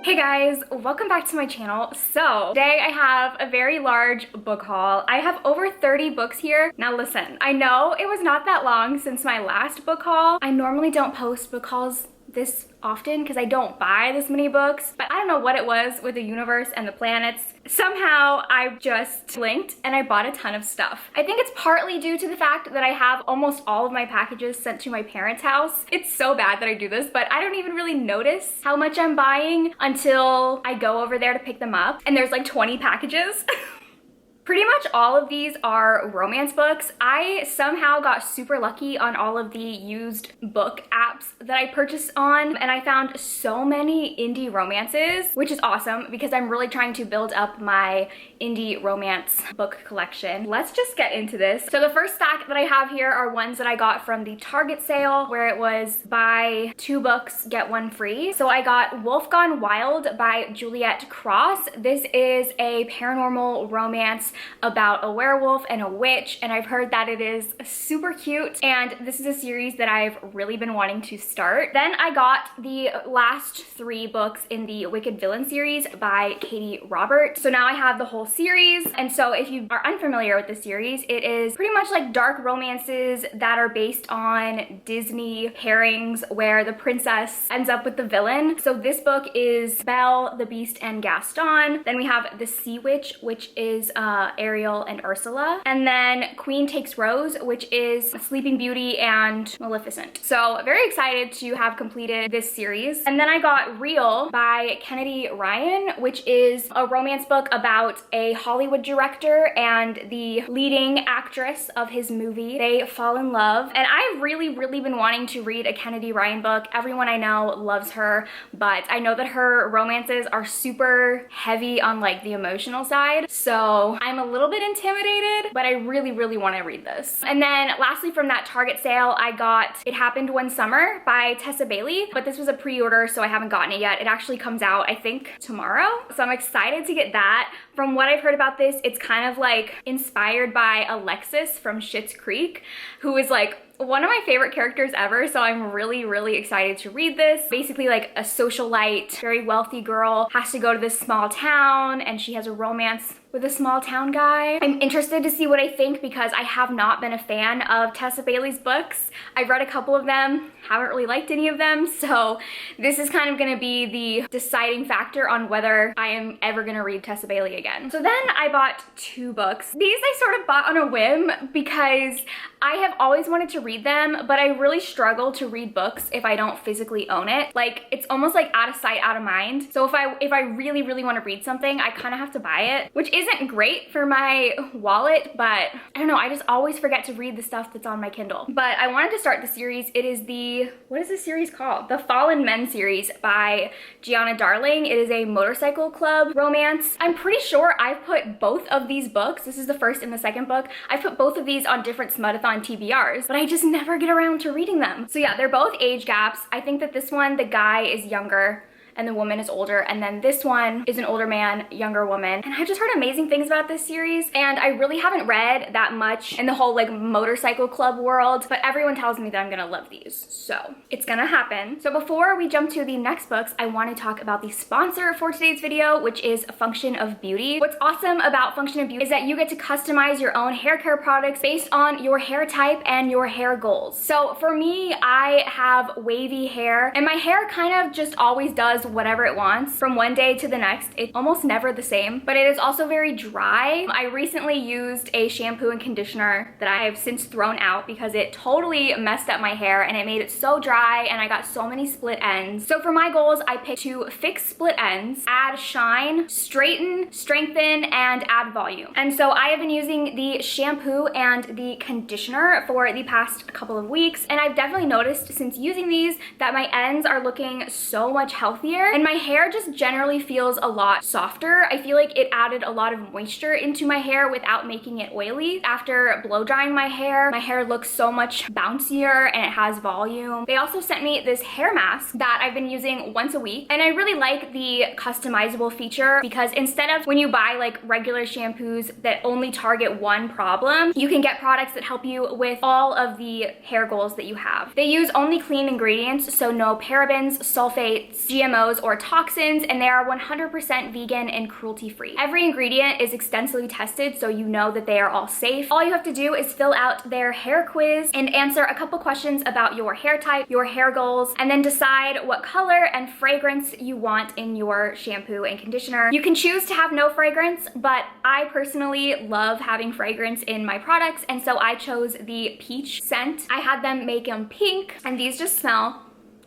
Hey guys, welcome back to my channel. So today I have a very large book haul. I have over 30 books here. Now listen, I know it was not that long since my last book haul. I normally don't post book hauls this often because I don't buy this many books, but I don't know what it was with the universe and the planets. Somehow I just blinked and I bought a ton of stuff. I think it's partly due to the fact that I have almost all of my packages sent to my parents' house. It's so bad that I do this, but I don't even really notice how much I'm buying until I go over there to pick them up and there's like 20 packages. Pretty much all of these are romance books. I somehow got super lucky on all of the used book apps that I purchased on, and I found so many indie romances, which is awesome because I'm really trying to build up my indie romance book collection. Let's just get into this. So the first stack that I have here are ones that I got from the Target sale where it was buy 2 books, get 1 free. So I got Wolf Gone Wild by Juliet Cross. This is a paranormal romance about a werewolf and a witch, and I've heard that it is super cute, and this is a series that I've really been wanting to start. Then I got the last 3 books in the Wicked Villain series by Katie Robert. So now I have the whole series, and so if you are unfamiliar with the series, it is pretty much like dark romances that are based on Disney pairings where the princess ends up with the villain. So this book is Belle, the Beast, and Gaston. Then we have The Sea Witch, which is Ariel and Ursula. And then Queen Takes Rose, which is Sleeping Beauty and Maleficent. So very excited to have completed this series. And then I got Real by Kennedy Ryan, which is a romance book about a Hollywood director and the leading actress of his movie. They fall in love. And I've really been wanting to read a Kennedy Ryan book. Everyone I know loves her, but I know that her romances are super heavy on like the emotional side. So I'm a little bit intimidated, but I really want to read this. And then lastly from that Target sale, I got It Happened One Summer by Tessa Bailey, but this was a pre-order, so I haven't gotten it yet. It actually comes out, I think, tomorrow. So I'm excited to get that. From what I've heard about this, it's kind of like inspired by Alexis from Schitt's Creek, who is like one of my favorite characters ever, so I'm really excited to read this. Basically like a socialite, very wealthy girl has to go to this small town and she has a romance with a small town guy. I'm interested to see what I think because I have not been a fan of Tessa Bailey's books. I've read a couple of them, haven't really liked any of them, so this is kind of gonna be the deciding factor on whether I am ever gonna read Tessa Bailey again. So then I bought 2 books. These I sort of bought on a whim because I have always wanted to read them, but I really struggle to read books if I don't physically own it. Like, it's almost like out of sight, out of mind. So if I really want to read something, I kind of have to buy it, which isn't great for my wallet, but I don't know, I just always forget to read the stuff that's on my Kindle. But I wanted to start the series. It is the, what is this series called? The Fallen Men series by Gianna Darling. It is a motorcycle club romance. I'm pretty sure I've put both of these books, this is the first and the second book, I've put both of these on different Smudathon TBRs, but I just never get around to reading them. So yeah, they're both age gaps. I think that this one, the guy is younger and the woman is older, and then this one is an older man, younger woman. And I've just heard amazing things about this series, and I really haven't read that much in the whole like motorcycle club world, but everyone tells me that I'm gonna love these, so it's gonna happen. So before we jump to the next books, I want to talk about the sponsor for today's video, which is Function of Beauty. What's awesome about Function of Beauty is that you get to customize your own hair care products based on your hair type and your hair goals. So for me, I have wavy hair, and my hair kind of just always does whatever it wants from one day to the next. It's almost never the same, but it is also very dry. I recently used a shampoo and conditioner that I have since thrown out because it totally messed up my hair and it made it so dry and I got so many split ends. So for my goals, I picked to fix split ends, add shine, straighten, strengthen, and add volume. And so I have been using the shampoo and the conditioner for the past couple of weeks, and I've definitely noticed since using these that my ends are looking so much healthier and my hair just generally feels a lot softer. I feel like it added a lot of moisture into my hair without making it oily. After blow drying my hair looks so much bouncier and it has volume. They also sent me this hair mask that I've been using once a week, and I really like the customizable feature because instead of when you buy like regular shampoos that only target one problem, you can get products that help you with all of the hair goals that you have. They use only clean ingredients, so no parabens, sulfates, GMOs, GMOs or toxins, and they are 100% vegan and cruelty-free. Every ingredient is extensively tested, so you know that they are all safe. All you have to do is fill out their hair quiz and answer a couple questions about your hair type, your hair goals, and then decide what color and fragrance you want in your shampoo and conditioner. You can choose to have no fragrance, but I personally love having fragrance in my products, and so I chose the peach scent. I had them make them pink, and these just smell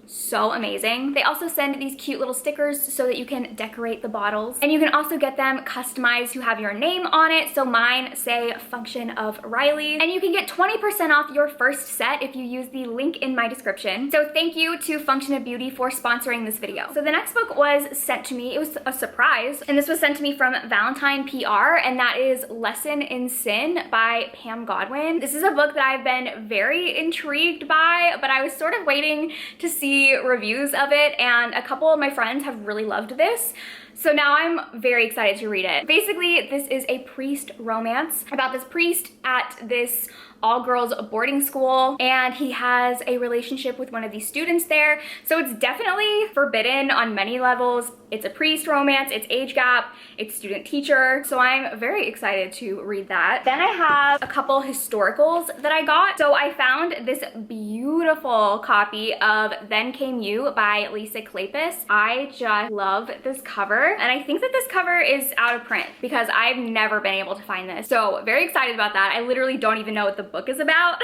so amazing. They also send these cute little stickers so that you can decorate the bottles, and you can also get them customized to have your name on it. So mine say Function of Riley, and you can get 20% off your first set if you use the link in my description. So thank you to Function of Beauty for sponsoring this video. So the next book was sent to me. It was a surprise, and this was sent to me from Valentine PR, and that is Lesson in Sin by Pam Godwin. This is a book that I've been very intrigued by, but I was sort of waiting to see reviews of it, and a couple of my friends have really loved this. So now I'm very excited to read it. Basically, this is a priest romance about this priest at this all-girls boarding school, and he has a relationship with one of these students there. So it's definitely forbidden on many levels. It's a priest romance, it's age gap, it's student teacher. So I'm very excited to read that. Then I have a couple historicals that I got. So I found this beautiful copy of Then Came You by Lisa Klepis. I just love this cover, and I think that this cover is out of print because I've never been able to find this. So very excited about that. I literally don't even know what the book is about.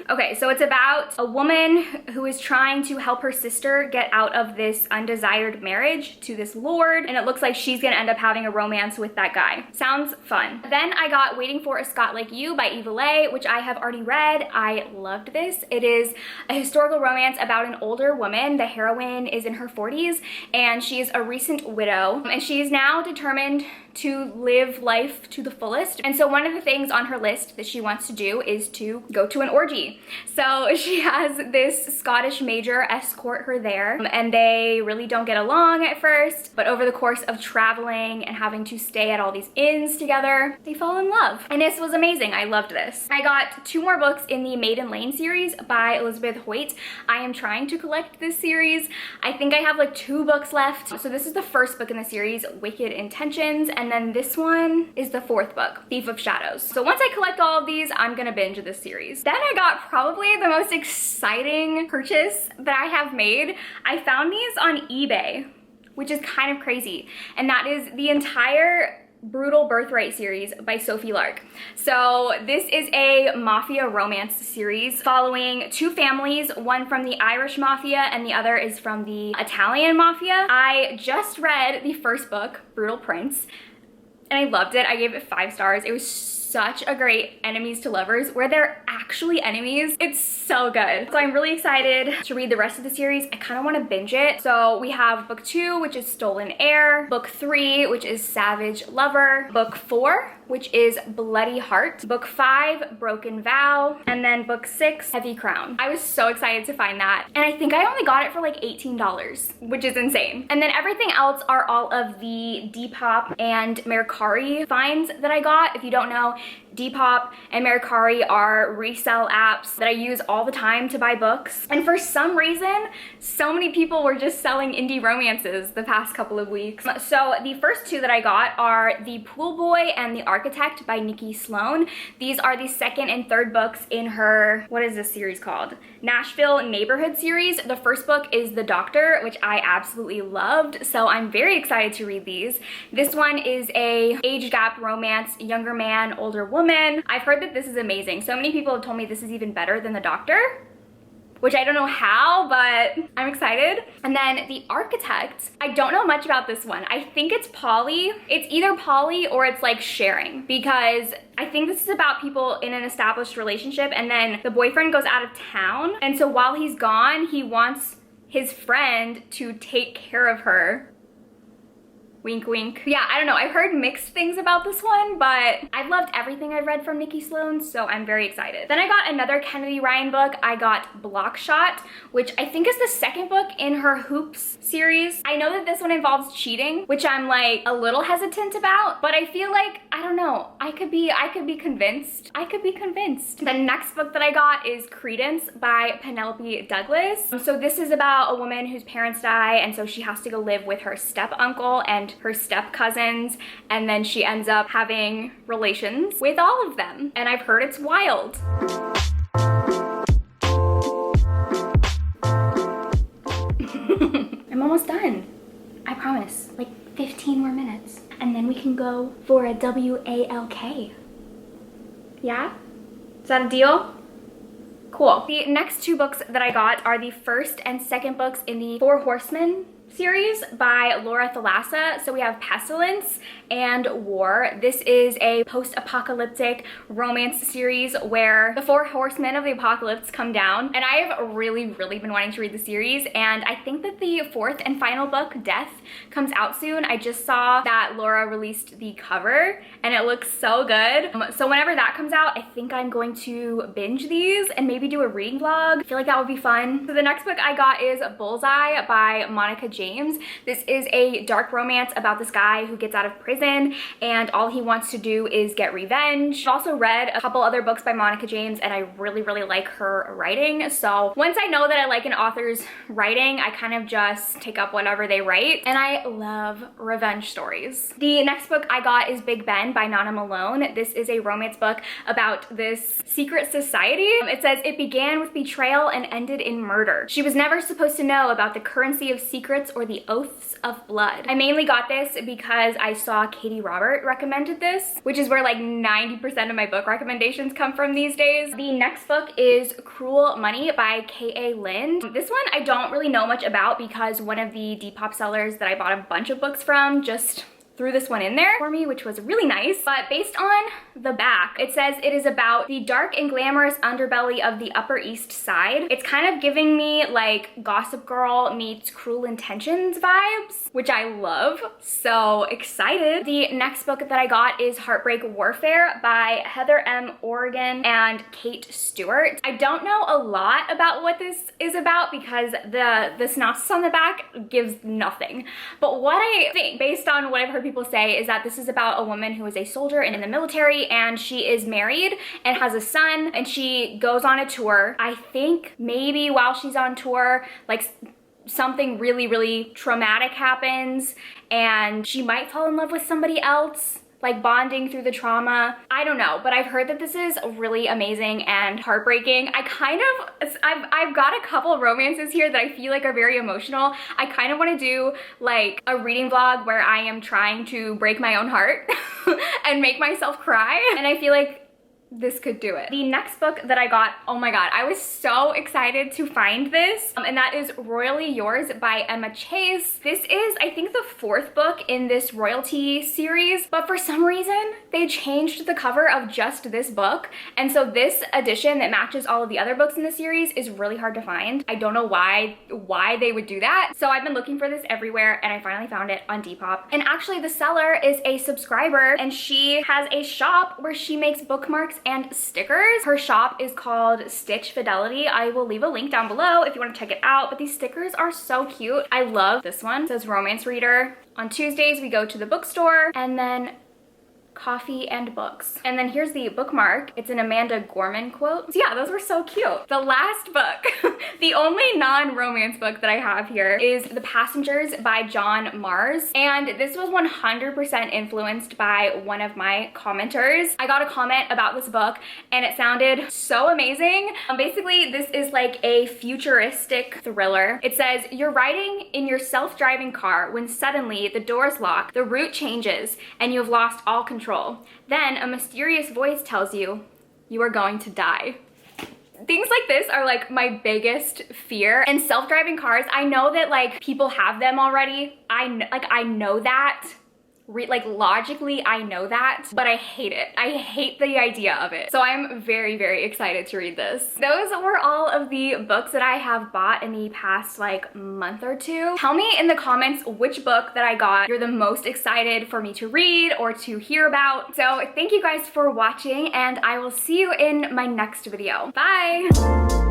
Okay, so it's about a woman who is trying to help her sister get out of this undesired marriage to this lord, and it looks like she's gonna end up having a romance with that guy. Sounds fun. Then I got Waiting for a Scot Like You by Eva Leigh, which I have already read. I loved this. It is a historical romance about an older woman. The heroine is in her 40s, and she is a recent widow, and she is now determined to live life to the fullest. And so one of the things on her list that she wants to do is to go to an orgy. So she has this Scottish major escort her there, and they really don't get along at first, but over the course of traveling and having to stay at all these inns together, they fall in love. And this was amazing. I loved this. I got 2 more books in the Maiden Lane series by Elizabeth Hoyt. I am trying to collect this series. I think I have like 2 books left. So this is the first book in the series, Wicked Intentions, and then this one is the 4th book, Thief of Shadows. So once I collect all of these, I'm gonna binge this series. Then I got probably the most exciting purchase that I have made. I found these on eBay, which is kind of crazy, and that is the entire Brutal Birthright series by Sophie Lark. So this is a mafia romance series following 2 families, one from the Irish mafia and the other is from the Italian mafia. I just read the first book, Brutal Prince, and I loved it. I gave it 5 stars. It was such a great enemies to lovers where they're actually enemies. It's so good. So I'm really excited to read the rest of the series. I kind of want to binge it. So we have book 2, which is Stolen Heir, book 3, which is Savage Lover, book 4, which is Bloody Heart, book 5, Broken Vow, and then book 6, Heavy Crown. I was so excited to find that, and I think I only got it for like $18, which is insane. And then everything else are all of the Depop and Mercari finds that I got. If you don't know, Depop and Mercari are resell apps that I use all the time to buy books. And for some reason, so many people were just selling indie romances the past couple of weeks. So the first 2 that I got are The Pool Boy and The Architect by Nikki Sloan. These are the 2nd and 3rd books in her, what is this series called? Nashville Neighborhood series. The first book is The Doctor, which I absolutely loved. So I'm very excited to read these. This one is a age gap romance, younger man, older woman. I've heard that this is amazing. So many people have told me this is even better than The Doctor, which I don't know how, but I'm excited. And then The Architect, I don't know much about this one. I think it's poly. It's either poly or it's like sharing, because I think this is about people in an established relationship and then the boyfriend goes out of town. And so while he's gone, he wants his friend to take care of her. Wink, wink. Yeah, I don't know. I've heard mixed things about this one, but I've loved everything I've read from Nikki Sloan, so I'm very excited. Then I got another Kennedy Ryan book. I got Blockshot, which I think is the 2nd book in her Hoops series. I know that this one involves cheating, which I'm like a little hesitant about, but I feel like I don't know. I could be convinced. I could be convinced. The next book that I got is Credence by Penelope Douglas. So this is about a woman whose parents die, and so she has to go live with her step uncle and her step cousins, and then she ends up having relations with all of them. And I've heard it's wild. I'm almost done. I promise. Like 15 more minutes. And then we can go for a WALK. Yeah? Is that a deal? Cool. The next two books that I got are the first and second books in the Four Horsemen series by Laura Thalassa. So we have Pestilence and War. This is a post-apocalyptic romance series where the four horsemen of the apocalypse come down, and I have really been wanting to read the series, and I think that the fourth and final book, Death, comes out soon. I just saw that Laura released the cover and it looks so good. So whenever that comes out, I think I'm going to binge these and maybe do a reading vlog. I feel like that would be fun. So the next book I got is Bullseye by Monica James. This is a dark romance about this guy who gets out of prison and all he wants to do is get revenge. I've also read a couple other books by Monica James and I really like her writing. So once I know that I like an author's writing, I kind of just take up whatever they write, and I love revenge stories. The next book I got is Big Ben by Nana Malone. This is a romance book about this secret society. It says it began with betrayal and ended in murder. She was never supposed to know about the currency of secrets or the oaths of blood. I mainly got this because I saw Katie Robert recommended this, which is where like 90% of my book recommendations come from these days. The next book is Cruel Money by K.A. Lind. This one I don't really know much about because one of the Depop sellers that I bought a bunch of books from just threw this one in there for me, which was really nice. But based on the back, it says it is about the dark and glamorous underbelly of the Upper East Side. It's kind of giving me like Gossip Girl meets Cruel Intentions vibes, which I love. So excited. The next book that I got is Heartbreak Warfare by Heather M. Oregon and Kate Stewart. I don't know a lot about what this is about because the synopsis on the back gives nothing. But what I think, based on what I've heard people say, is that this is about a woman who is a soldier and in the military, and she is married and has a son, and she goes on a tour. I think maybe while she's on tour, like something really traumatic happens and she might fall in love with somebody else, like bonding through the trauma. I don't know, but I've heard that this is really amazing and heartbreaking. I've got a couple romances here that I feel like are very emotional. I kind of want to do like a reading vlog where I am trying to break my own heart and make myself cry, and I feel like this could do it. The next book that I got, oh my god, I was so excited to find this, and that is Royally Yours by Emma Chase. This is, I think, the fourth book in this royalty series, but for some reason they changed the cover of just this book, and so this edition that matches all of the other books in the series is really hard to find. I don't know why they would do that. So I've been looking for this everywhere and I finally found it on Depop. And actually the seller is a subscriber, and she has a shop where she makes bookmarks and stickers. Her shop is called Stitch Fidelity. I will leave a link down below if you want to check it out, but these stickers are so cute. I love this one. It says romance reader. On Tuesdays we go to the bookstore, and then coffee and books. And then here's the bookmark. It's an Amanda Gorman quote. So yeah, those were so cute. The last book, the only non-romance book that I have here, is The Passengers by John Mars. And this was 100% influenced by one of my commenters. I got a comment about this book and it sounded so amazing. Basically, this is like a futuristic thriller. It says, you're riding in your self-driving car when suddenly the doors lock, the route changes, and you've lost all control. Then a mysterious voice tells you, you are going to die. Things like this are like my biggest fear. And self-driving cars, I know that like people have them already. I know that. Like logically I know that, but I hate it. I hate the idea of it. So I'm very excited to read this. Those were all of the books that I have bought in the past like month or two. Tell me in the comments which book that I got you're the most excited for me to read or to hear about. So thank you guys for watching, and I will see you in my next video. Bye!